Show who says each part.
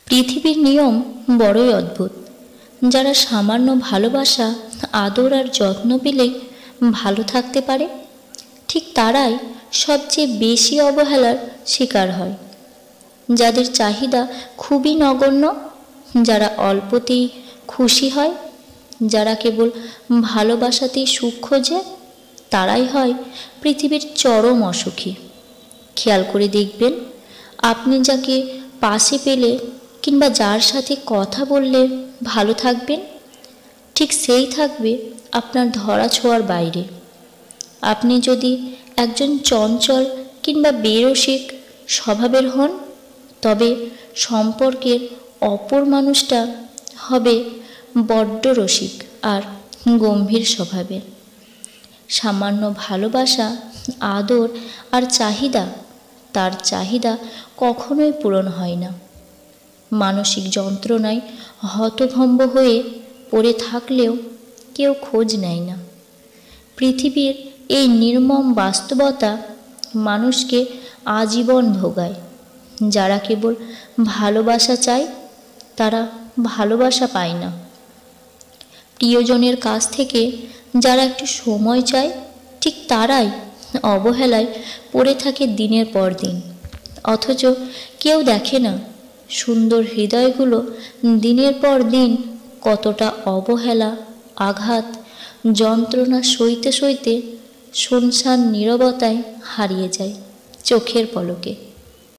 Speaker 1: পৃথিবীর নিয়ম বড়ই অদ্ভুত। যারা সামান্য ভালোবাসা, আদর আর যত্ন পেলেই ভালো থাকতে পারে, ঠিক তারাই সবচেয়ে বেশি অবহেলার শিকার হয়। যাদের চাহিদা খুবই নগণ্য, যারা অল্পতেই খুশি হয়, যারা কেবল ভালোবাসাতেই সুখ খোঁজে, তারাই হয় পৃথিবীর চরম অসুখী। খেয়াল করে দেখবেন, আপনি যাকে পাশে পেলে কিংবা যার সাথে কথা বললে ভালো থাকবেন, ঠিক সেই থাকবে আপনার ধরা ছোঁয়ার বাইরে। আপনি যদি একজন চঞ্চল কিংবা বেরসিক স্বভাবের হন, তবে সম্পর্কের অপর মানুষটা হবে বড্ড রসিক আর গম্ভীর স্বভাবের। সামান্য ভালোবাসা, আদর আর চাহিদা, তার চাহিদা কখনোই পূরণ হয় না। মানসিক যন্ত্রণায় হতভম্ব হয়ে পড়ে থাকলেও কেউ খোঁজ নেয় না। পৃথিবীর এই নির্মম বাস্তবতা মানুষকে আজীবন ভোগায়। যারা কেবল ভালোবাসা চায়, তারা ভালোবাসা পায় না। প্রিয়জনের কাছ থেকে যারা একটু সময় চায়, ঠিক তারাই অবহেলায় পড়ে থাকে দিনের পর দিন। অথচ কেউ দেখে না সুন্দর হৃদয়গুলো দিনের পর দিন কতটা অবহেলা, আঘাত, যন্ত্রণা সইতে সইতে শুনশান নীরবতায় হারিয়ে যায় চোখের পলকে।